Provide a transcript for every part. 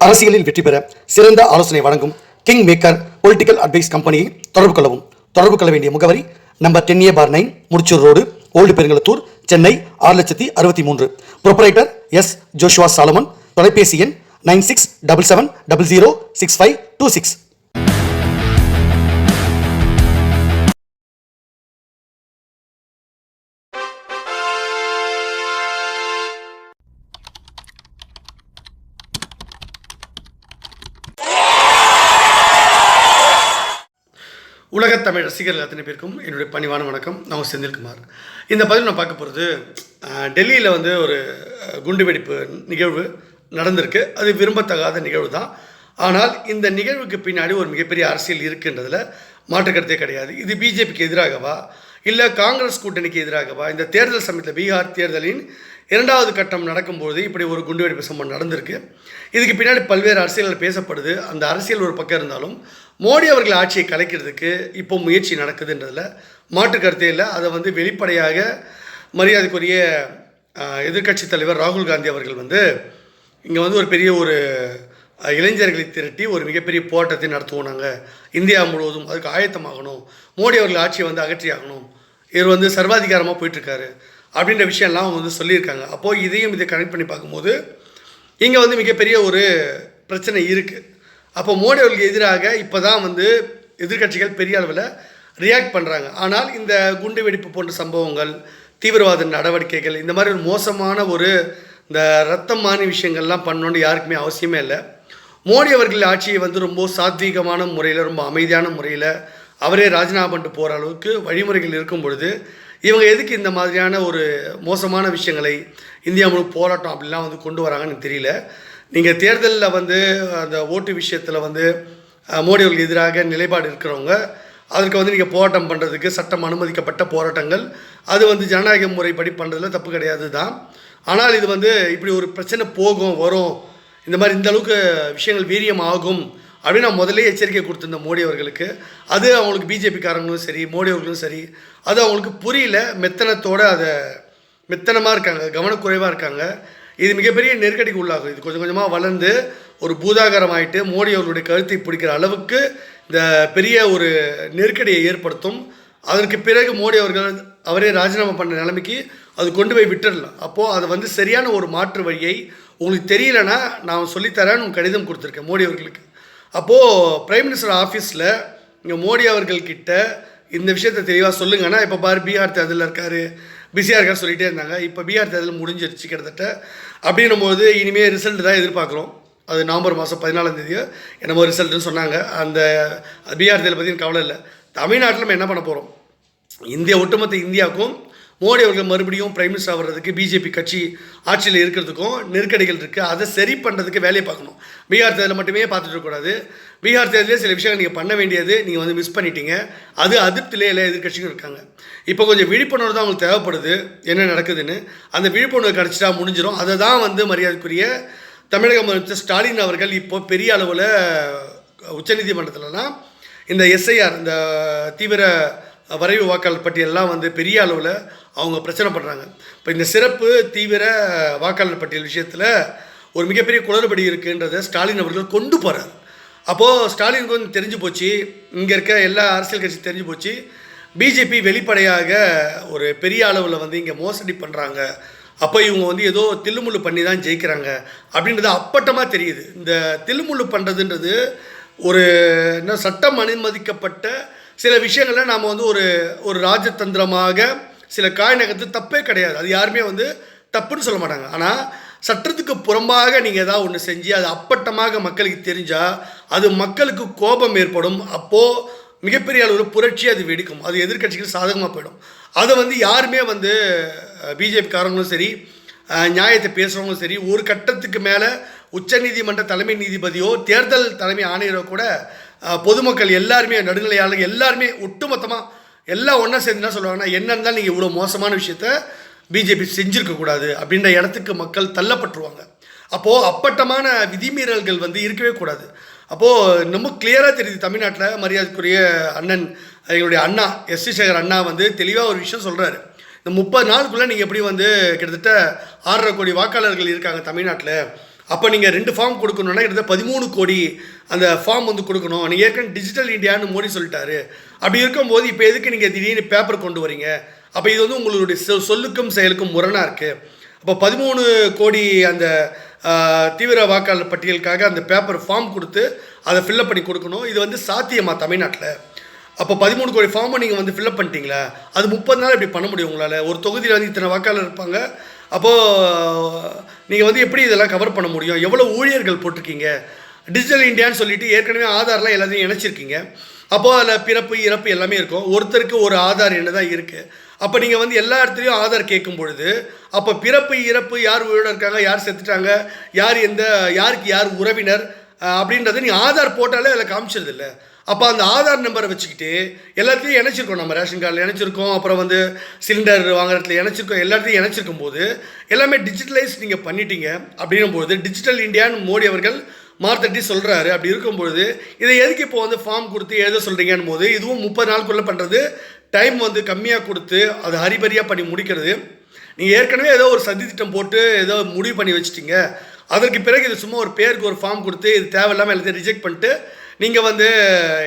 அரசியலில் வெற்றி பெற சிறந்த ஆலோசனை வழங்கும் கிங் மேக்கர் பொலிட்டிக்கல் அட்வைஸ் கம்பெனியை தொடர்பு கொள்ளவும். தொடர்பு கொள்ள வேண்டிய முகவரி number 10A/9 Mudichur road, old Perungalathur, Chennai 6,63,000. Proprietor S. Joshua Solomon. தொலைபேசி எண் 9677006526. உலகத் தமிழ் ரசிகர்கள் அத்தனை பேருக்கும் என்னுடைய பணிவான வணக்கம். நான் செந்தில்குமார். இந்த பதிவு நான் பார்க்க போகிறது, டெல்லியில் வந்து ஒரு குண்டுவெடிப்பு நிகழ்வு நடந்திருக்கு. அது விரும்பத்தகாத நிகழ்வு தான். ஆனால் இந்த நிகழ்வுக்கு பின்னாடி ஒரு மிகப்பெரிய அரசியல் இருக்குன்றதில் மாற்றுக்கருத்தே கிடையாது. இது பிஜேபிக்கு எதிராகவா இல்லை காங்கிரஸ் கூட்டணிக்கு எதிராகவா? இந்த தேர்தல் சமயத்தில் பீகார் தேர்தலின் 2வது கட்டம் நடக்கும்போது இப்படி ஒரு குண்டுவெடிப்பு சம்பவம் நடந்திருக்கு. இதுக்கு பின்னாடி பல்வேறு அரசியல்கள் பேசப்படுது. அந்த அரசியல் ஒரு பக்கம் இருந்தாலும் மோடி அவர்கள் ஆட்சியை கலைக்கிறதுக்கு இப்போ முயற்சி நடக்குதுன்றதில் மாற்று கருத்தே இல்லை. அதை வந்து வெளிப்படையாக மரியாதைக்குரிய எதிர்க்கட்சி தலைவர் ராகுல் காந்தி அவர்கள் வந்து இங்கே வந்து ஒரு பெரிய ஒரு இளைஞர்களை திரட்டி ஒரு மிகப்பெரிய போராட்டத்தை நடத்துவோம். நாங்கள் இந்தியா முழுவதும் அதுக்கு ஆயத்தமாகணும், மோடி அவர்கள் ஆட்சியை வந்து அகற்றி ஆகணும், இவர் வந்து சர்வாதிகாரமாக போயிட்டுருக்காரு அப்படின்ற விஷயம்லாம் அவங்க வந்து சொல்லியிருக்காங்க. அப்போது இதை கனெக்ட் பண்ணி பார்க்கும்போது இங்கே வந்து மிகப்பெரிய ஒரு பிரச்சனை இருக்குது. அப்போ மோடி அவர்களுக்கு எதிராக இப்போ தான் வந்து எதிர்க்கட்சிகள் பெரிய அளவில் ரியாக்ட் பண்ணுறாங்க. ஆனால் இந்த குண்டு வெடிப்பு போன்ற சம்பவங்கள், தீவிரவாத நடவடிக்கைகள், இந்த மாதிரி ஒரு மோசமான ஒரு இந்த ரத்தமான விஷயங்கள்லாம் பண்ணணுன்னு யாருக்குமே அவசியமே இல்லை. மோடி அவர்கள் ஆட்சியை வந்து ரொம்ப சாத்வீகமான முறையில், ரொம்ப அமைதியான முறையில் அவரே ராஜினாமா பண்ணிட்டு போகிற அளவுக்கு வழிமுறைகள் இருக்கும் பொழுது இவங்க எதுக்கு இந்த மாதிரியான ஒரு மோசமான விஷயங்களை இந்தியா முழு போராட்டம் அப்படிலாம் வந்து கொண்டு வராங்கன்னு எனக்கு தெரியல. நீங்கள் தேர்தலில் வந்து அந்த ஓட்டு விஷயத்தில் வந்து மோடி அவர்களுக்கு எதிராக நிலைப்பாடு இருக்கிறவங்க அதுக்கு வந்து நீங்கள் போராட்டம் பண்ணுறதுக்கு சட்டம் அனுமதிக்கப்பட்ட போராட்டங்கள், அது வந்து ஜனநாயக முறைப்படி பண்ணுறதுல தப்பு கிடையாது தான். ஆனால் இது வந்து இப்படி ஒரு பிரச்சனை போகும் வரும், இந்த மாதிரி இந்த அளவுக்கு விஷயங்கள் வீரியம் ஆகும் அப்படின்னு நான் முதலே எச்சரிக்கை கொடுத்துருந்தேன் மோடி அவர்களுக்கு. அது அவங்களுக்கு பிஜேபிக்காரங்களும் சரி, மோடி அவர்களும் சரி, அது அவங்களுக்கு புரியல. மெத்தனமாக இருக்காங்க, கவனக்குறைவாக இருக்காங்க. இது மிகப்பெரிய நெருக்கடிக்கு உள்ளாகும். இது கொஞ்சம் கொஞ்சமாக வளர்ந்து ஒரு பூதாகரமாயிட்டு மோடி அவர்களுடைய கருத்தை பிடிக்கிற அளவுக்கு இந்த பெரிய ஒரு நெருக்கடியை ஏற்படுத்தும். அதற்கு பிறகு மோடி அவர்கள் அவரே ராஜினாமா பண்ண நிலைமைக்கு அது கொண்டு போய் விட்டுடலாம். அப்போது அது வந்து சரியான ஒரு மாற்று வழியை உங்களுக்கு தெரியலன்னா நான் சொல்லித்தரேன்னு கடிதம் கொடுத்துருக்கேன் மோடி அவர்களுக்கு. அப்போது பிரைம் மினிஸ்டர் ஆஃபீஸில் இங்கே மோடி அவர்கள்கிட்ட இந்த விஷயத்தை தெளிவாக சொல்லுங்கன்னா, இப்போ பாரு பீகார் தேர்தலில் இருக்கார், பிஸியாக இருக்கார் சொல்லிகிட்டே இருந்தாங்க. இப்போ பீகார் தேர்தல் முடிஞ்சிருச்சு கிட்டத்தட்ட. அப்படின்னும் போது இனிமேல் ரிசல்ட் தான் எதிர்பார்க்குறோம். அது நவம்பர் மாதம் 14ஆம் தேதியோ என்னமோ ரிசல்ட்டுன்னு சொன்னாங்க. அந்த பீகார் தேர்தல் பற்றி கவலை இல்லை. தமிழ்நாட்டில் நம்ம என்ன பண்ண போகிறோம்? ஒட்டுமொத்த இந்தியாவுக்கும் மோடி அவர்கள் மறுபடியும் பிரைம் மினிஸ்டர் ஆகிறதுக்கு பிஜேபி கட்சி ஆட்சியில் இருக்கிறதுக்கும் நெருக்கடிகள் இருக்குது. அதை சரி பண்ணுறதுக்கு வேலையை பார்க்கணும். பீகார் தேர்தலில் மட்டுமே பார்த்துட்டு இருக்கக்கூடாது. பீகார் தேர்தலே சில விஷயங்கள் நீங்கள் பண்ண வேண்டியது நீங்கள் வந்து மிஸ் பண்ணிட்டீங்க. அது அதிருப்திலே எல்லா எதிர்க்கட்சியும் இருக்காங்க. இப்போ கொஞ்சம் விழிப்புணர்வு தான் அவங்களுக்கு தேவைப்படுது என்ன நடக்குதுன்னு. அந்த விழிப்புணர்வு கிடச்சிட்டா முடிஞ்சிடும். அதை தான் வந்து மரியாதைக்குரிய தமிழக முதலமைச்சர் ஸ்டாலின் அவர்கள் இப்போ பெரிய அளவில் உச்சநீதிமன்றத்திலலாம் இந்த எஸ்ஐஆர், இந்த தீவிர வரைவு வாக்காளர் பட்டியலெல்லாம் வந்து பெரிய அளவில் அவங்க பிரச்சனை பண்ணுறாங்க. இப்போ இந்த சிறப்பு தீவிர வாக்காளர் பட்டியல் விஷயத்தில் ஒரு மிகப்பெரிய குளறுபடி இருக்குன்றதை ஸ்டாலின் அவர்கள் கொண்டு போகிறார். அப்போது ஸ்டாலினுக்கு வந்து தெரிஞ்சு போச்சு, இங்கே இருக்க எல்லா அரசியல் கட்சியும் தெரிஞ்சு போச்சு, பிஜேபி வெளிப்படையாக ஒரு பெரிய அளவில் வந்து இங்கே மோசடி பண்ணுறாங்க. அப்போ இவங்க வந்து ஏதோ தில்லுமுள்ளு பண்ணி தான் ஜெயிக்கிறாங்க அப்படின்றது அப்பட்டமாக தெரியுது. இந்த தில்லுமுள்ளு பண்ணுறதுன்றது ஒரு என்ன சட்டம் அனுமதிக்கப்பட்ட சில விஷயங்களில் நாம் வந்து ஒரு ராஜதந்திரமாக சில காய் நகர்த்து தப்பே கிடையாது. அது யாருமே வந்து தப்புன்னு சொல்ல மாட்டாங்க. ஆனால் சட்டத்துக்கு புறம்பாக நீங்கள் ஏதாவது ஒன்று செஞ்சு அது அப்பட்டமாக மக்களுக்கு தெரிஞ்சால் அது மக்களுக்கு கோபம் ஏற்படும். அப்போது மிகப்பெரிய அளவில் புரட்சி அது வெடிக்கும். அது எதிர்க்கட்சிகள் சாதகமாக போயிடும். அதை வந்து யாருமே வந்து பிஜேபிக்காரங்களும் சரி, நியாயத்தை பேசுகிறவங்களும் சரி, ஒரு கட்டத்துக்கு மேலே உச்சநீதிமன்ற தலைமை நீதிபதியோ தேர்தல் தலைமை ஆணையரோ கூட பொதுமக்கள் எல்லாருமே, நடுநிலையாளர்கள் எல்லாருமே ஒட்டுமொத்தமாக எல்லாம் ஒன்றா சேர்ந்து என்ன சொல்லுவாங்கன்னா, என்ன இருந்தாலும் நீங்கள் இவ்வளோ மோசமான விஷயத்த பிஜேபி செஞ்சுருக்கக்கூடாது அப்படின்ற இடத்துக்கு மக்கள் தள்ளப்பட்டுருவாங்க. அப்போது அப்பட்டமான விதிமீறல்கள் வந்து இருக்கவே கூடாது. அப்போது ரொம்ப கிளியராக தெரியுது தமிழ்நாட்டில் மரியாதைக்குரிய அண்ணன், எங்களுடைய அண்ணா எஸ். சேகர் அண்ணா வந்து தெளிவாக ஒரு விஷயம் சொல்கிறாரு. இந்த 30 நாளுக்குள்ளே நீங்கள் எப்படி வந்து கிட்டத்தட்ட 6.5 கோடி வாக்காளர்கள் இருக்காங்க தமிழ்நாட்டில், அப்போ நீங்கள் 2 ஃபார்ம் கொடுக்கணுன்னா கிட்டத்தட்ட 13 கோடி அந்த ஃபார்ம் வந்து கொடுக்கணும். நீங்கள் ஏற்கனவே டிஜிட்டல் இந்தியான்னு மோடி சொல்லிட்டாரு. அப்படி இருக்கும்போது இப்போ எதுக்கு நீங்கள் திடீர்னு பேப்பர் கொண்டு வரீங்க? அப்போ இது வந்து உங்களுடைய சொல்லுக்கும் செயலுக்கும் முரணாக இருக்குது. அப்போ 13 கோடி அந்த தீவிர வாக்காளர் பட்டியலுக்காக அந்த பேப்பர் ஃபார்ம் கொடுத்து அதை ஃபில்லப் பண்ணி கொடுக்கணும். இது வந்து சாத்தியமா தமிழ்நாட்டில்? அப்போ 13 கோடி ஃபார்மை நீங்கள் வந்து ஃபில்லப் பண்ணிட்டீங்களா? அது 30 நாள் எப்படி பண்ண முடியும் உங்களால்? ஒரு தொகுதியில் வந்து இத்தனை வாக்காளர் இருப்பாங்க. அப்போது நீங்கள் வந்து எப்படி இதெல்லாம் கவர் பண்ண முடியும்? எவ்வளோ ஊழியர்கள் போட்டிருக்கீங்க? டிஜிட்டல் இந்தியான்னு சொல்லிட்டு ஏற்கனவே ஆதார்லாம் எல்லாத்தையும் இணைச்சிருக்கீங்க. அப்போது அதில் பிறப்பு இறப்பு எல்லாமே இருக்கும். ஒருத்தருக்கு ஒரு ஆதார் என்ன தான் இருக்குது. அப்போ நீங்கள் வந்து எல்லா இடத்துலையும் ஆதார் கேட்கும் பொழுது அப்போ பிறப்பு இறப்பு யார் உயிரோடு இருக்காங்க, யார் செத்துட்டாங்க, யாருக்கு யார் உறவினர் அப்படின்றத நீங்கள் ஆதார் போட்டாலே அதில் காமிச்சிருது இல்லை. அப்போ அந்த ஆதார் நம்பரை வச்சுக்கிட்டு எல்லாத்தையும் இணைச்சிருக்கோம். நம்ம ரேஷன் கார்டில் இணைச்சிருக்கோம், அப்புறம் வந்து சிலிண்டர் வாங்குறதுல இணைச்சிருக்கோம். எல்லாத்தையும் இணைச்சிருக்கும் போது எல்லாமே டிஜிட்டலைஸ் நீங்கள் பண்ணிட்டீங்க. அப்படின்னும்போது டிஜிட்டல் இந்தியான்னு மோடி அவர்கள் மார்த்தட்டி சொல்கிறாரு. அப்படி இருக்கும்பொழுது இதை எதுக்கு இப்போ வந்து ஃபார்ம் கொடுத்து எழுத சொல்கிறீங்கன்னு போது இதுவும் 30 நாளுக்குள்ளே பண்ணுறது, டைம் வந்து கம்மியாக கொடுத்து அதை ஹரிபரியாக பண்ணி முடிக்கிறது. நீங்கள் ஏற்கனவே ஏதோ ஒரு சதி திட்டம் போட்டு ஏதோ முடிவு பண்ணி வச்சுட்டீங்க. அதற்கு பிறகு இது சும்மா ஒரு பேருக்கு ஒரு ஃபார்ம் கொடுத்து இது தேவையில்லாமல் எல்லாத்தையும் ரிஜெக்ட் பண்ணிட்டு நீங்கள் வந்து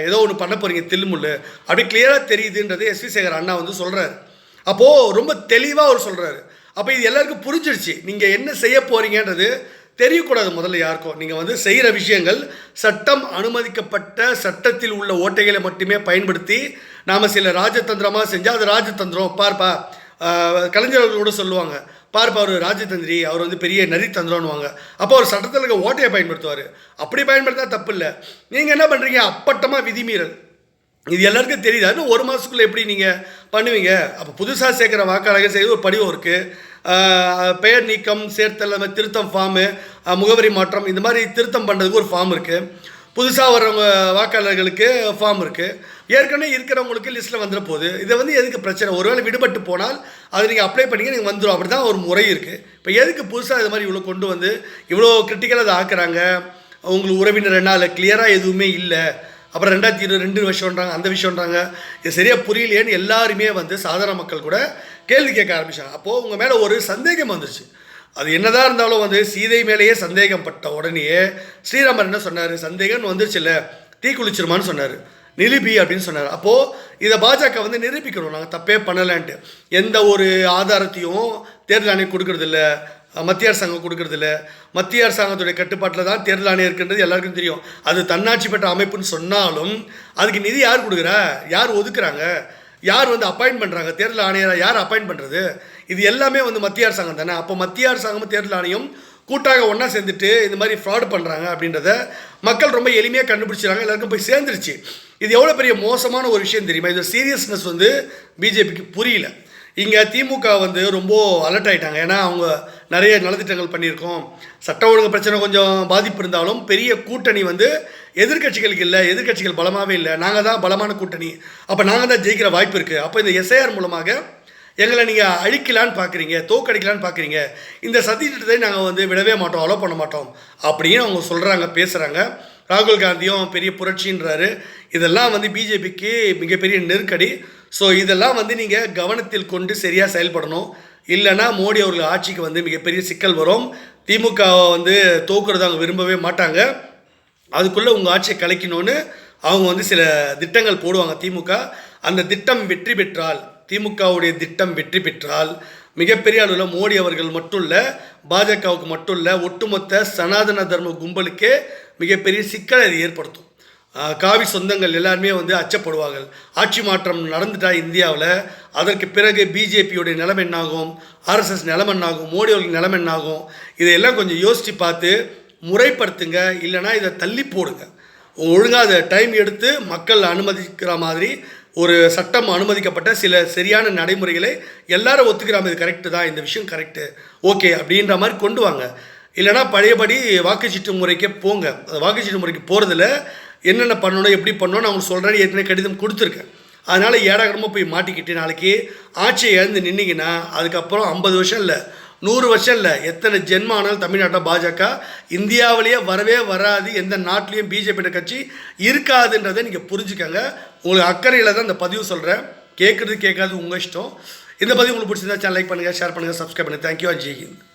ஏதோ ஒன்று பண்ண போகிறீங்க தில்முள்ளு அப்படி கிளியராக தெரியுதுன்றது எஸ்வி சேகர் அண்ணா வந்து சொல்கிறாரு. அப்போது ரொம்ப தெளிவாக அவர் சொல்கிறாரு. அப்போ இது எல்லாருக்கும் புரிஞ்சிடுச்சு. நீங்கள் என்ன செய்ய போகிறீங்கன்றது தெரியக்கூடாது முதல்ல யாருக்கும். நீங்கள் வந்து செய்கிற விஷயங்கள் சட்டம் அனுமதிக்கப்பட்ட சட்டத்தில் உள்ள ஓட்டைகளை மட்டுமே பயன்படுத்தி நாம் சில ராஜதந்திரமாக செஞ்சால் அது ராஜதந்திரம். பார்ப்பா கலைஞர்கள் கூட சொல்லுவாங்க, பார்ப்பா அவர் ராஜதந்திரி, அவர் வந்து பெரிய நரித்தந்திரம்னுவாங்க. அப்போ அவர் சட்டத்தில் இருக்க ஓட்டையை பயன்படுத்துவார். அப்படி பயன்படுத்தா தப்பு இல்லை. நீங்கள் என்ன பண்ணுறீங்க? அப்பட்டமாக விதிமீறல். இது எல்லாருக்கும் தெரியுது. இன்னும் 1 மாதத்துக்குள்ளே எப்படி நீங்கள் பண்ணுவீங்க? அப்போ புதுசாக சேர்க்குற வாக்காளர்கள் செய்து ஒரு படிவம் இருக்குது. பெயர் நீக்கம், சேர்த்தல், திருத்தம் ஃபார்மு, முகவரி மாற்றம், இந்த மாதிரி திருத்தம் பண்ணுறதுக்கு ஒரு ஃபார்ம் இருக்குது. புதுசாக வர்றவங்க வாக்காளர்களுக்கு ஃபார்ம் இருக்குது. ஏற்கனவே இருக்கிறவங்களுக்கு லிஸ்ட்டில் வந்துட போகுது. இதை வந்து எதுக்கு பிரச்சனை? ஒருவேளை விடுபட்டு போனால் அதை நீங்கள் அப்ளை பண்ணிங்க, நீங்கள் வந்துடும். அப்படி தான் ஒரு முறை இருக்குது. இப்போ எதுக்கு புதுசாக இது மாதிரி இவ்வளோ கொண்டு வந்து இவ்வளோ கிரிட்டிக்கலாக அதை ஆக்குறாங்க? உங்களுக்கு உறவினர் என்ன அதில் கிளியராக எதுவுமே இல்லை. அப்புறம் 2022 விஷயம்ன்றாங்க, அந்த விஷயம்ன்றாங்க. இது சரியாக புரியலையேன்னு எல்லாருமே வந்து சாதாரண மக்கள் கூட கேள்வி கேட்க ஆரம்பித்தாங்க. அப்போது உங்கள் மேலே ஒரு சந்தேகம் வந்துருச்சு. அது என்னதான் இருந்தாலும் வந்து சீதை மேலேயே சந்தேகம் பட்ட உடனேயே ஸ்ரீராமர் என்ன சொன்னார்? சந்தேகம்னு வந்துருச்சு இல்லை, தீ குளிச்சிருமான்னு சொன்னார். நிரூபி அப்படின்னு சொன்னார். அப்போது இதை பாஜக வந்து நிரூபிக்கணும், நாங்கள் தப்பே பண்ணலான்ட்டு. எந்த ஒரு ஆதாரத்தையும் தேர்தல் ஆணையம் கொடுக்கறதில்ல, மத்திய அரசாங்கம் கொடுக்கறதில்ல. மத்திய அரசாங்கத்துடைய கட்டுப்பாட்டில் தான் தேர்தல் ஆணையம் இருக்கின்றது எல்லாருக்கும் தெரியும். அது தன்னாட்சி பெற்ற அமைப்புன்னு சொன்னாலும் அதுக்கு நிதி யார் கொடுக்குறா? யார் ஒதுக்குறாங்க? யார் வந்து அப்பாயின்ட் பண்ணுறாங்க? தேர்தல் ஆணையரை யார் அப்பாயின்ட் பண்ணுறது? இது எல்லாமே வந்து மத்திய அரசாங்கம் தானே. அப்போ மத்திய அரசாங்கமும் தேர்தல் ஆணையம் கூட்டாக ஒன்றா சேர்ந்துட்டு இந்த மாதிரி ஃப்ராடு பண்ணுறாங்க அப்படின்றத மக்கள் ரொம்ப எளிமையாக கண்டுபிடிச்சிடறாங்க. எல்லாருக்கும் போய் சேர்ந்துருச்சு. இது எவ்வளோ பெரிய மோசமான ஒரு விஷயம் தெரியுமா? இது சீரியஸ்னஸ் வந்து பிஜேபிக்கு புரியல. இங்கே திமுக வந்து ரொம்ப அலர்ட் ஆகிட்டாங்க. ஏன்னா அவங்க நிறைய நலத்திட்டங்கள் பண்ணியிருக்கோம். சட்ட ஒழுங்கு பிரச்சனை கொஞ்சம் பாதிப்பு இருந்தாலும் பெரிய கூட்டணி வந்து எதிர்கட்சிகளுக்கு இல்லை, எதிர்கட்சிகள் பலமாகவே இல்லை. நாங்கள் தான் பலமான கூட்டணி. அப்போ நாங்கள் தான் ஜெயிக்கிற வாய்ப்பு இருக்குது. அப்போ இந்த எஸ்ஐஆர் மூலமாக எங்களை நீங்கள் அழிக்கலான்னு பார்க்குறீங்க, தோக்கடிக்கலான்னு பார்க்குறீங்க. இந்த சதி திட்டத்தை நாங்கள் வந்து விடவே மாட்டோம், அலோ பண்ண மாட்டோம் அப்படின்னு அவங்க சொல்கிறாங்க, பேசுகிறாங்க. ராகுல் காந்தியும் பெரிய புரட்சின்றாரு. இதெல்லாம் வந்து பிஜேபிக்கு மிகப்பெரிய நெருக்கடி. ஸோ இதெல்லாம் வந்து நீங்கள் கவனத்தில் கொண்டு சரியாக செயல்படணும். இல்லைனா மோடி அவர்கள் ஆட்சிக்கு வந்து மிகப்பெரிய சிக்கல் வரும். திமுகவை வந்து தோக்குறது அவங்க விரும்பவே மாட்டாங்க. அதுக்குள்ளே உங்கள் ஆட்சியை கலைக்கணும்னு அவங்க வந்து சில திட்டங்கள் போடுவாங்க திமுக. அந்த திட்டம் வெற்றி பெற்றால், திமுகவுடைய திட்டம் வெற்றி பெற்றால் மிகப்பெரிய அளவில் மோடி அவர்கள் மட்டும் இல்லை, பாஜகவுக்கு மட்டும் இல்லை, ஒட்டுமொத்த சனாதன தர்ம கும்பலுக்கே மிகப்பெரிய சிக்கலை அது ஏற்படுத்தும். காவி சொந்தங்கள் எல்லாருமே வந்து அச்சப்படுவார்கள். ஆட்சி மாற்றம் நடந்துட்டா இந்தியாவில் அதற்கு பிறகு பிஜேபியோடைய நிலைமை என்னாகும், ஆர்எஸ்எஸ் நிலைமை என்னாகும், மோடி அவர்கள் நிலைமை என்னாகும், இதையெல்லாம் கொஞ்சம் யோசித்து பார்த்து முறைப்படுத்துங்க. இல்லைனா இதை தள்ளி போடுங்க. ஒழுங்காக அதை டைம் எடுத்து மக்கள் அனுமதிக்கிற மாதிரி ஒரு சட்டம் அனுமதிக்கப்பட்ட சில சரியான நடைமுறைகளை எல்லாரும் ஒத்துக்கிறாம இது கரெக்டு தான், இந்த விஷயம் கரெக்டு, ஓகே அப்படின்ற மாதிரி கொண்டு வாங்க. இல்லைனா பழையபடி வாக்குச்சீட்டு முறைக்கே போங்க. அந்த வாக்குச்சீட்டு முறைக்கு போகிறதுல என்னென்ன பண்ணணும், எப்படி பண்ணணும்னு அவங்க சொல்கிறேன்னு ஏற்கனவே கடிதம் கொடுத்துருக்கேன். அதனால் ஏடாகரமாக போய் மாட்டிக்கிட்டு நாளைக்கு ஆட்சியை இழந்து நின்னீங்கன்னா அதுக்கப்புறம் 50 வருஷம் இல்லை, 100 வருஷம் இல்லை, எத்தனை ஜென்மம் ஆனாலும் தமிழ்நாட்டில் பாஜக இந்தியாவிலேயே வரவே வராது. எந்த நாட்டிலையும் பிஜேபி கட்சி இருக்காதுன்றதை நீங்கள் புரிஞ்சுக்கங்க. உங்களுக்கு அக்கறையில் தான் இந்த பதிவு சொல்கிறேன். கேட்குறது கேட்காது உங்கள் இஷ்டம். இந்த பதிவு உங்களுக்கு பிடிச்சிருந்தா சேனல் லைக் பண்ணுங்கள், ஷேர் பண்ணுங்கள், சப்ஸ்கிரைப் பண்ணுங்கள். தேங்க்யூ. ஜெய் ஹிந்த்.